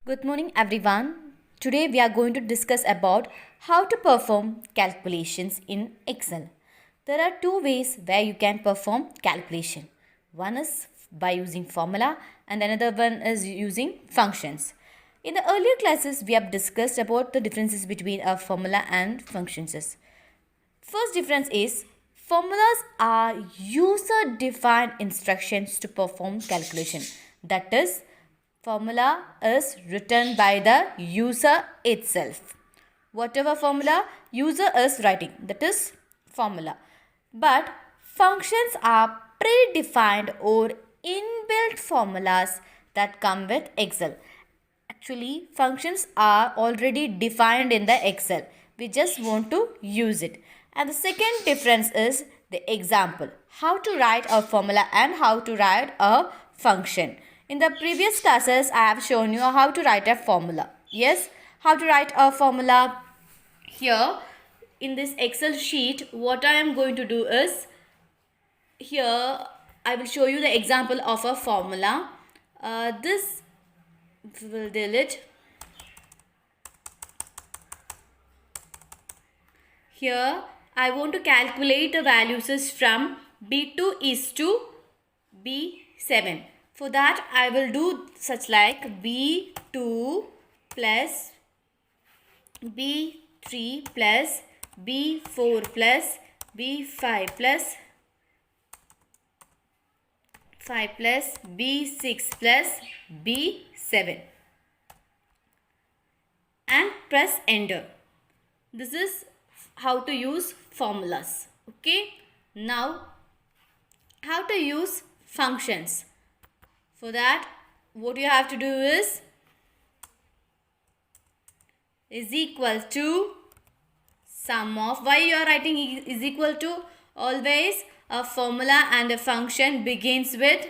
Good morning everyone. Today we are going to discuss about how to perform calculations in Excel. There are two ways where you can perform calculation. One is by using formula and another one is using functions. In the earlier classes we have discussed about the differences between a formula and functions. First difference is formulas are user defined instructions to perform calculation. That is, formula is written by the user itself. Whatever formula user is writing, that is formula. But functions are predefined or inbuilt formulas that come with Excel. Actually, functions are already defined in the Excel. We just want to use it. And the second difference is the example. How to write a formula and how to write a function. In the previous classes, I have shown you how to write a formula. Yes, how to write a formula. Here, in this Excel sheet, what I am going to do is, here I will show you the example of a formula. This will delete. Here I want to calculate the values from B2 is to B7. For that I will do such like B2 plus B3 plus B4 plus B5 plus 5 plus B6 plus B7 and press enter. This is how to use formulas. Okay. Now, how to use functions. For that, what you have to do is equal to sum of. Why you are writing is equal to? Always a formula and a function begins with.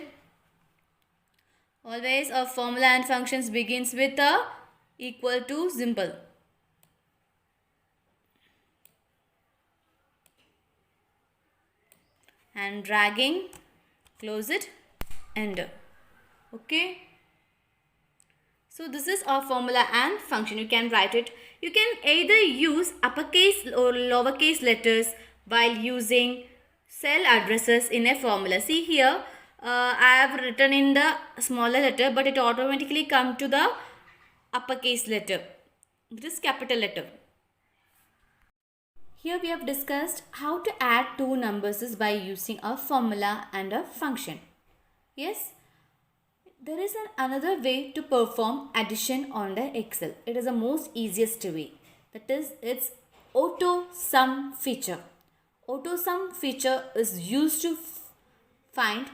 Always a formula and functions begins with a equal to symbol. And dragging, close it, enter. Okay. So this is our formula and function. You can write it. You can either use uppercase or lowercase letters while using cell addresses in a formula. See here, I have written in the smaller letter, but it automatically come to the uppercase letter. This capital letter. Here we have discussed how to add two numbers by using a formula and a function. Yes, there is another way to perform addition on the Excel. It is the most easiest way. That is its auto sum feature. Auto sum feature is used to find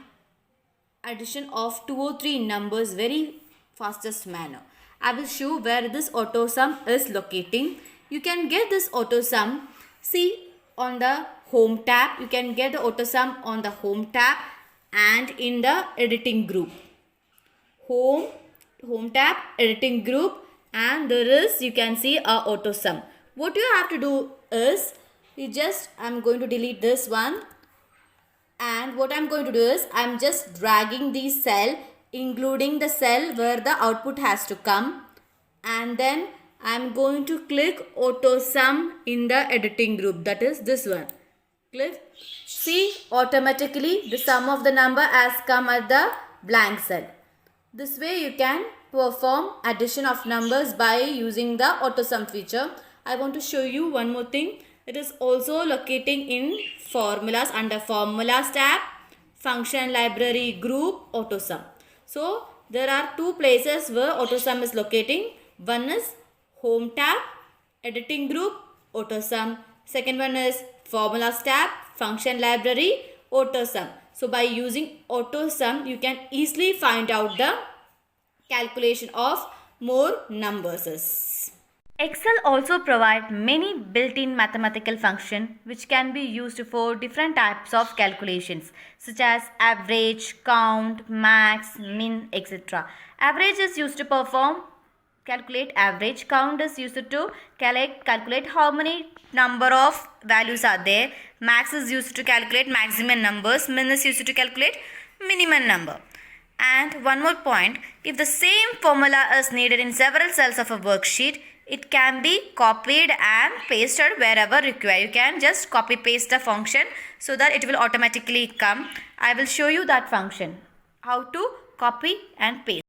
addition of two or three numbers very fastest manner. I will show where this auto sum is locating. You can get this auto sum. See on the home tab. You can get the auto sum on the home tab and in the editing group. Home tab, editing group, and there is, you can see a auto sum. What you have to do is, I'm going to delete this one, and what I'm going to do is, I'm just dragging the cell, including the cell where the output has to come, and then I'm going to click auto sum in the editing group, that is this one. Click. See, automatically the sum of the number has come at the blank cell. This way you can perform addition of numbers by using the auto sum feature. I want to show you one more thing. It is also locating in formulas under formulas tab, function library group, auto sum. So there are two places where auto sum is locating. One is home tab, editing group, auto sum. Second one is formulas tab, function library, auto sum. So by using auto sum, you can easily find out the calculation of more numbers. Excel also provides many built-in mathematical functions which can be used for different types of calculations such as average, count, max, min, etc. Average is used to calculate average. Count is used to calculate how many number of values are there. Max is used to calculate maximum numbers. Min is used to calculate minimum number. And one more point, if the same formula is needed in several cells of a worksheet, it can be copied and pasted wherever required. You can just copy paste the function so that it will automatically come. I will show you that function, how to copy and paste.